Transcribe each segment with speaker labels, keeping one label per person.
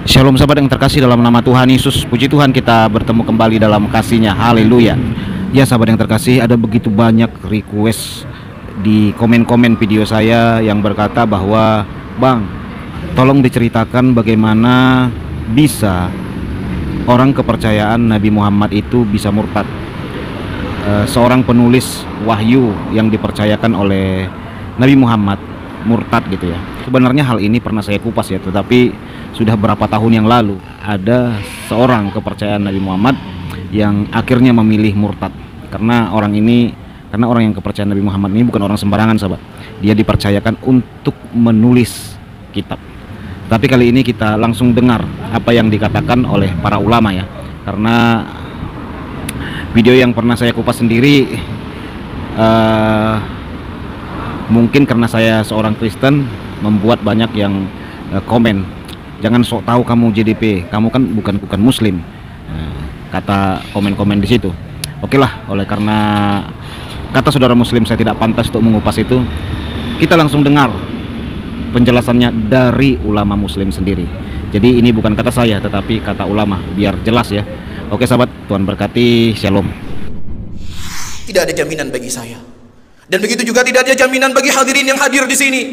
Speaker 1: Shalom sahabat yang terkasih dalam nama Tuhan Yesus. Puji Tuhan kita bertemu kembali dalam kasih-Nya. Haleluya. Ya sahabat yang terkasih, ada begitu banyak request di komen-komen video saya yang berkata bahwa, Bang, tolong diceritakan bagaimana bisa orang kepercayaan Nabi Muhammad itu bisa murtad. Seorang penulis wahyu yang dipercayakan oleh Nabi Muhammad murtad gitu ya. Sebenarnya hal ini pernah saya kupas ya, tetapi sudah berapa tahun yang lalu ada seorang kepercayaan Nabi Muhammad yang akhirnya memilih murtad. Karena orang yang kepercayaan Nabi Muhammad ini bukan orang sembarangan sahabat. Dia dipercayakan untuk menulis kitab. Tapi kali ini kita langsung dengar apa yang dikatakan oleh para ulama ya. Karena video yang pernah saya kupas sendiri, mungkin karena saya seorang Kristen, membuat banyak yang komen, jangan sok tahu kamu JDP, kamu kan bukan muslim, kata komen-komen di situ. Oke lah, oleh karena kata saudara muslim saya tidak pantas untuk mengupas itu, kita langsung dengar penjelasannya dari ulama muslim sendiri. Jadi ini bukan kata saya tetapi kata ulama, biar jelas ya. Oke sahabat, Tuhan berkati. Shalom.
Speaker 2: Tidak ada jaminan bagi saya, dan begitu juga tidak ada jaminan bagi hadirin yang hadir di sini.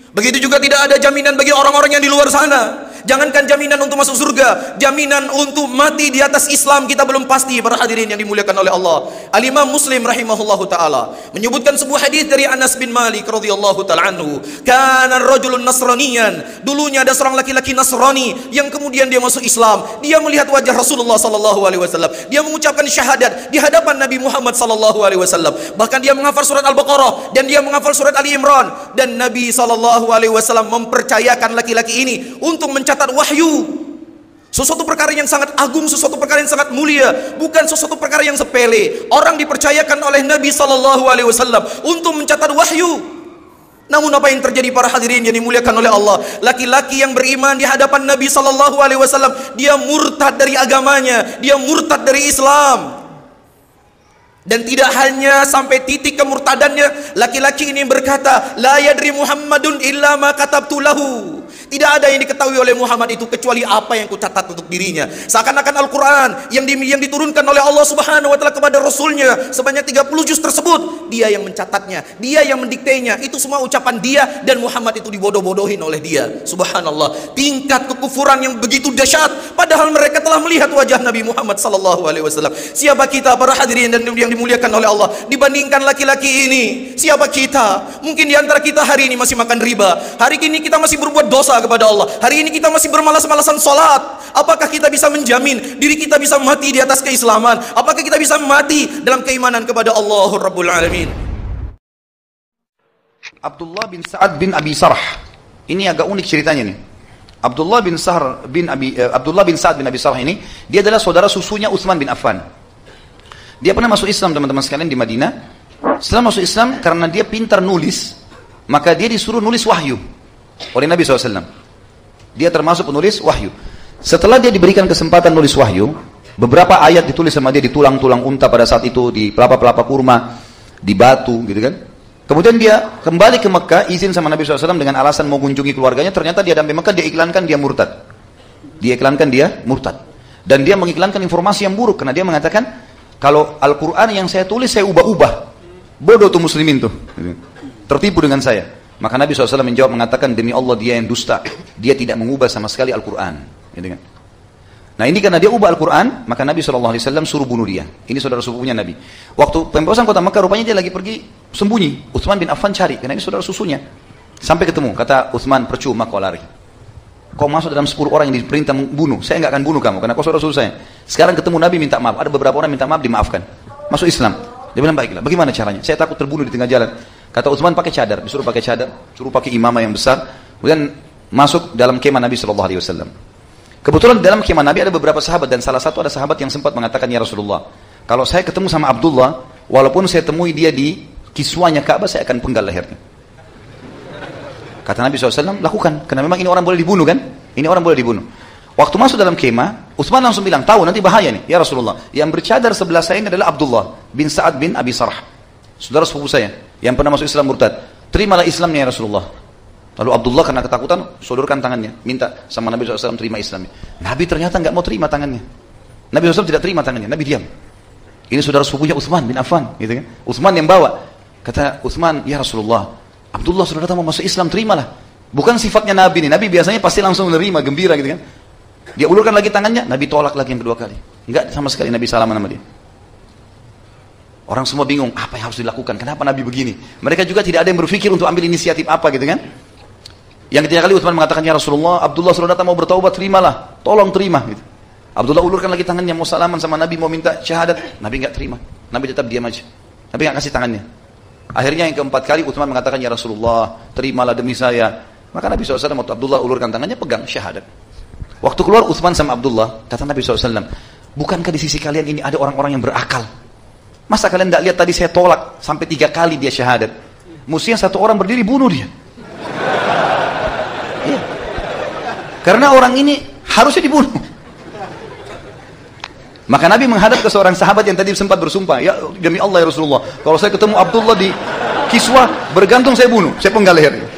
Speaker 2: Begitu juga tidak ada jaminan bagi orang-orang yang di luar sana. Jangankan jaminan untuk masuk surga, jaminan untuk mati di atas Islam kita belum pasti, para hadirin yang dimuliakan oleh Allah. Al-Imam Muslim rahimahullahu taala menyebutkan sebuah hadis dari Anas bin Malik radhiyallahu taala anhu, kana rajulun nasraniyan, dulunya ada seorang laki-laki Nasrani yang kemudian dia masuk Islam. Dia melihat wajah Rasulullah sallallahu alaihi wasallam. Dia mengucapkan syahadat di hadapan Nabi Muhammad sallallahu alaihi wasallam. Bahkan dia menghafal surat Al-Baqarah dan dia menghafal surat Ali Imran, dan Nabi sallallahu alaihi wasallam mempercayakan laki-laki ini untuk mencatat wahyu, sesuatu perkara yang sangat agung, sesuatu perkara yang sangat mulia, bukan sesuatu perkara yang sepele. Orang dipercayakan oleh Nabi sallallahu alaihi wasallam untuk mencatat wahyu. Namun apa yang terjadi para hadirin yang dimuliakan oleh Allah? Laki-laki yang beriman di hadapan Nabi sallallahu alaihi wasallam, dia murtad dari agamanya, dia murtad dari Islam. Dan tidak hanya sampai titik kemurtadannya, laki-laki ini berkata, la yadri Muhammadun illa ma katabtu lahu. Tidak ada yang diketahui oleh Muhammad itu kecuali apa yang kucatat untuk dirinya. Seakan-akan Al-Quran yang diturunkan oleh Allah Subhanahu wa taala kepada Rasulnya sebanyak 30 juz tersebut, dia yang mencatatnya, dia yang mendiktenya. Itu semua ucapan dia, dan Muhammad itu dibodoh-bodohin oleh dia. Subhanallah, tingkat kekufuran yang begitu dahsyat, padahal mereka telah melihat wajah Nabi Muhammad sallallahu alaihi wasallam. Siapa kita para hadirin dan yang dimuliakan oleh Allah dibandingkan laki-laki ini? Siapa kita? Mungkin di antara kita hari ini masih makan riba, hari ini kita masih berbuat dosa kepada Allah, hari ini kita masih bermalas-malasan sholat. Apakah kita bisa menjamin diri kita bisa mati di atas keislaman? Apakah kita bisa mati dalam keimanan kepada Allah Rabbul Alamin?
Speaker 3: Abdullah bin Sa'ad bin Abi Sarh, ini agak unik ceritanya nih. Abdullah bin Sa'ad bin Abi Sarh ini, dia adalah saudara susunya Utsman bin Affan. Dia pernah masuk Islam teman-teman sekalian di Madinah. Setelah masuk Islam, karena dia pintar nulis, maka dia disuruh nulis wahyu oleh Nabi SAW. Dia termasuk penulis wahyu. Setelah dia diberikan kesempatan nulis wahyu, beberapa ayat ditulis sama dia di tulang-tulang unta pada saat itu, di pelapa-pelapa kurma, di batu gitu kan. Kemudian dia kembali ke Mekah, izin sama Nabi SAW dengan alasan mau kunjungi keluarganya. Ternyata dia sampai Mekah, dia iklankan dia murtad. Dia iklankan dia murtad. Dan dia mengiklankan informasi yang buruk, karena dia mengatakan, kalau Al-Quran yang saya tulis saya ubah-ubah. Bodoh tuh muslimin tuh, tertipu dengan saya. Maka Nabi SAW menjawab mengatakan, demi Allah dia yang dusta, dia tidak mengubah sama sekali Al-Quran gitu kan? Nah ini karena dia ubah Al-Quran, maka Nabi SAW suruh bunuh dia. Ini saudara susunya Nabi. Waktu pembebasan kota Mekah, rupanya dia lagi pergi sembunyi. Utsman bin Affan cari, karena ini saudara susunya. Sampai ketemu, kata Utsman, percuma kau lari. Kau masuk dalam 10 orang yang diperintah membunuh, saya nggak akan bunuh kamu, karena kau saudara susu saya. Sekarang ketemu Nabi minta maaf, ada beberapa orang minta maaf, dimaafkan, masuk Islam. Dia bilang, baiklah, bagaimana caranya? Saya takut terbunuh di tengah jalan. Kata Utsman, pakai cadar, disuruh pakai cadar, suruh pakai imamah yang besar, kemudian masuk dalam kemah Nabi SAW. Kebetulan di dalam kemah Nabi ada beberapa sahabat, dan salah satu ada sahabat yang sempat mengatakan, ya Rasulullah, kalau saya ketemu sama Abdullah, walaupun saya temui dia di kiswanya Ka'bah, saya akan penggal lehernya. Kata Nabi SAW, lakukan, karena memang ini orang boleh dibunuh kan? Ini orang boleh dibunuh. Waktu masuk dalam kemah, Utsman langsung bilang, tahu nanti bahaya nih, ya Rasulullah, yang bercadar sebelah saya ini adalah Abdullah bin Sa'ad bin Abi Sarh, saudara sepupu saya, yang pernah masuk Islam murtad. Terimalah Islamnya ya Rasulullah. Lalu Abdullah karena ketakutan, sodorkan tangannya, minta sama Nabi SAW terima Islamnya. Nabi ternyata nggak mau terima tangannya. Nabi SAW tidak terima tangannya, Nabi diam. Ini saudara sepupunya Utsman bin Affan, gitu kan? Utsman yang bawa. Kata Utsman, ya Rasulullah, Abdullah sudah datang mau masuk Islam, terimalah. Bukan sifatnya Nabi nih, Nabi biasanya pasti langsung menerima, gembira gitu kan. Dia ulurkan lagi tangannya, Nabi tolak lagi yang kedua kali. Enggak sama sekali Nabi salaman sama dia. Orang semua bingung, apa yang harus dilakukan? Kenapa Nabi begini? Mereka juga tidak ada yang berpikir untuk ambil inisiatif apa gitu kan. Yang ketiga kali Utsman mengatakan, ya Rasulullah, Abdullah sudah datang mau bertaubat, terimalah. Tolong terima. Gitu. Abdullah ulurkan lagi tangannya, mau salaman sama Nabi, mau minta syahadat. Nabi enggak terima. Nabi tetap diam aja. Nabi enggak kasih tangannya. Akhirnya yang keempat kali Utsman mengatakan, ya Rasulullah, terimalah demi saya. Maka Nabi SAW waktu Abdullah ulurkan tangannya, pegang syahadat. Waktu keluar Utsman sama Abdullah, kata Nabi SAW, bukankah di sisi kalian ini ada orang-orang yang berakal? Masa kalian tidak lihat tadi saya tolak sampai 3 kali dia syahadat? Mestinya satu orang berdiri bunuh dia. Iya. Karena orang ini harusnya dibunuh. Maka Nabi menghadap ke seorang sahabat yang tadi sempat bersumpah, ya demi Allah ya Rasulullah, kalau saya ketemu Abdullah di Kiswah bergantung saya bunuh, saya penggal lehernya.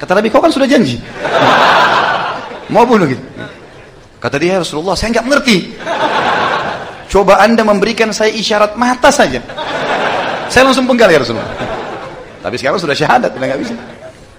Speaker 3: Kata Nabi, kau kan sudah janji mau bunuh gitu. Kata dia, ya Rasulullah, saya nggak mengerti. Coba anda memberikan saya isyarat mata saja, saya langsung penggal ya Rasulullah. Tapi sekarang sudah syahadat, sudah nggak bisa.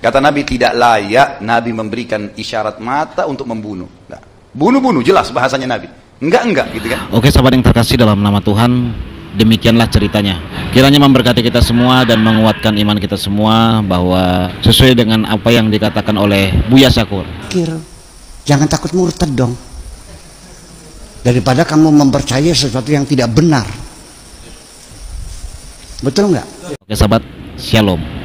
Speaker 3: Kata Nabi, tidak layak Nabi memberikan isyarat mata untuk membunuh. Nah, bunuh-bunuh jelas bahasanya Nabi. Enggak gitu kan.
Speaker 1: Oke sahabat yang terkasih dalam nama Tuhan, demikianlah ceritanya. Kiranya memberkati kita semua dan menguatkan iman kita semua bahwa sesuai dengan apa yang dikatakan oleh Buya Syakur.
Speaker 4: Jangan takut murtad dong. Daripada kamu mempercayai sesuatu yang tidak benar. Betul nggak?
Speaker 1: Oke sahabat, shalom.